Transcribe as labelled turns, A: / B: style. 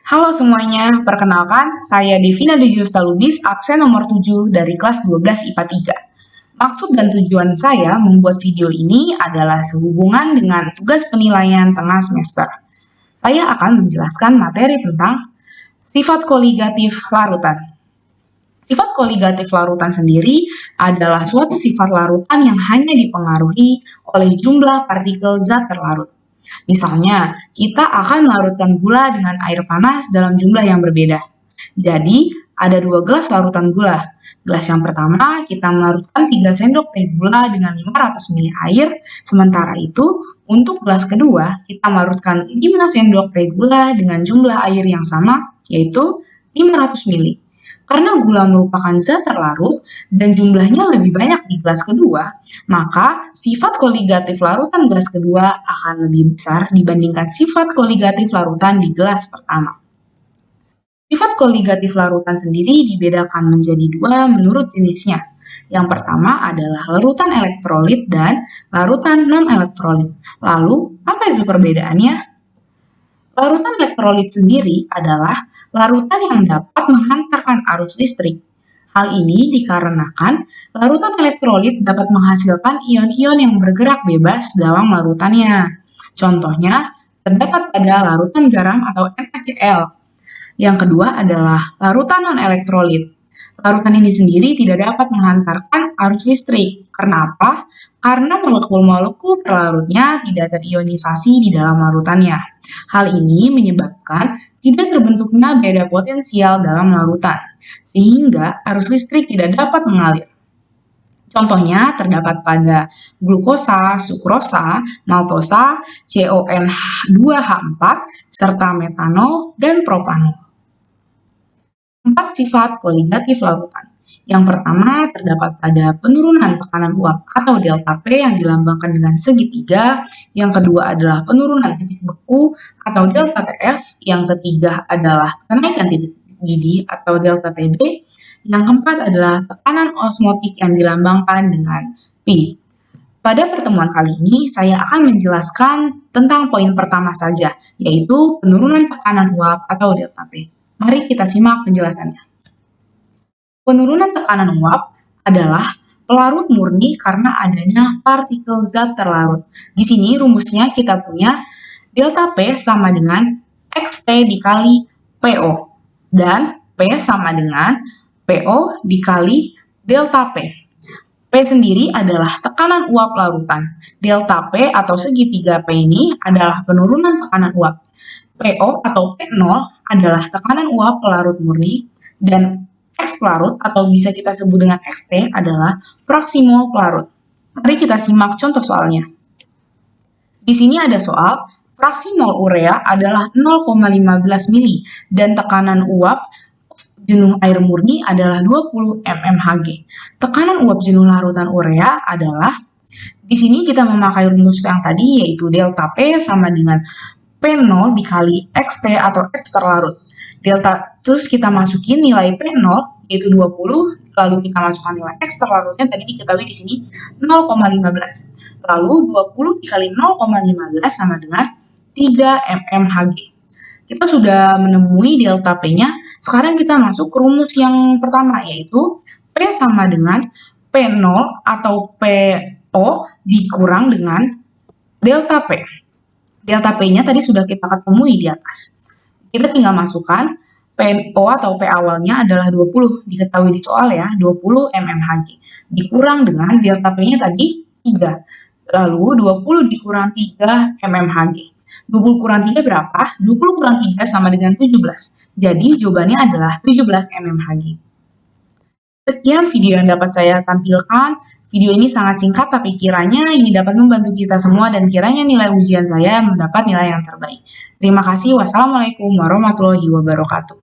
A: Halo semuanya, perkenalkan saya Devina Dejusta Lubis, absen nomor 7 dari kelas 12 IPA 3. Maksud dan tujuan saya membuat video ini adalah sehubungan dengan tugas penilaian tengah semester. Saya akan menjelaskan materi tentang sifat koligatif larutan. Sifat koligatif larutan sendiri adalah suatu sifat larutan yang hanya dipengaruhi oleh jumlah partikel zat terlarut. Misalnya, kita akan melarutkan gula dengan air panas dalam jumlah yang berbeda. Jadi, ada 2 gelas larutan gula. Gelas yang pertama, kita melarutkan 3 sendok teh gula dengan 500 ml air. Sementara itu, untuk gelas kedua, kita melarutkan 5 sendok teh gula dengan jumlah air yang sama, yaitu 500 ml. Karena gula merupakan zat terlarut dan jumlahnya lebih banyak di gelas kedua, maka sifat koligatif larutan gelas kedua akan lebih besar dibandingkan sifat koligatif larutan di gelas pertama. Sifat koligatif larutan sendiri dibedakan menjadi 2 menurut jenisnya. Yang pertama adalah larutan elektrolit dan larutan non-elektrolit. Lalu, apa itu perbedaannya? Larutan elektrolit sendiri adalah larutan yang dapat menghantarkan arus listrik. Hal ini dikarenakan larutan elektrolit dapat menghasilkan ion-ion yang bergerak bebas dalam larutannya. Contohnya, terdapat pada larutan garam atau NaCl. Yang kedua adalah larutan non-elektrolit. Larutan ini sendiri tidak dapat menghantarkan arus listrik. Karena apa? Karena molekul-molekul terlarutnya tidak terionisasi di dalam larutannya. Hal ini menyebabkan tidak terbentuknya beda potensial dalam larutan, sehingga arus listrik tidak dapat mengalir. Contohnya terdapat pada glukosa, sukrosa, maltosa, CON2H4, serta metanol dan propanol. 4 sifat koligatif larutan. Yang pertama terdapat pada penurunan tekanan uap atau delta P yang dilambangkan dengan segitiga. Yang kedua adalah penurunan titik beku atau delta TF. Yang ketiga adalah kenaikan titik didih atau delta TB. Yang keempat adalah tekanan osmotik yang dilambangkan dengan P. Pada pertemuan kali ini, saya akan menjelaskan tentang poin pertama saja, yaitu penurunan tekanan uap atau delta P. Mari kita simak penjelasannya. Penurunan tekanan uap adalah pelarut murni karena adanya partikel zat terlarut. Di sini rumusnya kita punya delta P sama dengan XT dikali PO. Dan P sama dengan PO dikali delta P. P sendiri adalah tekanan uap larutan. Delta P atau segitiga P ini adalah penurunan tekanan uap. PO atau P0 adalah tekanan uap pelarut murni, dan X pelarut atau bisa kita sebut dengan XT adalah fraksi mol pelarut. Mari kita simak contoh soalnya. Di sini ada soal, fraksi mol urea adalah 0,15 mili dan tekanan uap jenuh air murni adalah 20 mmHg. Tekanan uap jenuh larutan urea adalah, di sini kita memakai rumus yang tadi yaitu delta P sama dengan P0 dikali XT atau X terlarut. Terus kita masukin nilai P0 yaitu 20, lalu kita masukkan nilai X terlarutnya tadi diketahui di sini 0,15. Lalu 20 dikali 0,15 sama dengan 3 mmHg. Kita sudah menemui delta P-nya, sekarang kita masuk ke rumus yang pertama yaitu P sama dengan P0 atau PO dikurang dengan delta P. Delta P-nya tadi sudah kita ketemui di atas. Kita tinggal masukkan PO atau P awalnya adalah 20, diketahui di soal ya, 20 mmHg. Dikurang dengan delta P-nya tadi 3. Lalu 20 dikurang 3 mmHg. 20 kurang 3 berapa? 20 kurang 3 sama dengan 17. Jadi jawabannya adalah 17 mmHg. Sekian video yang dapat saya tampilkan. Video ini sangat singkat tapi kiranya ini dapat membantu kita semua dan kiranya nilai ujian saya mendapat nilai yang terbaik. Terima kasih. Wassalamualaikum warahmatullahi wabarakatuh.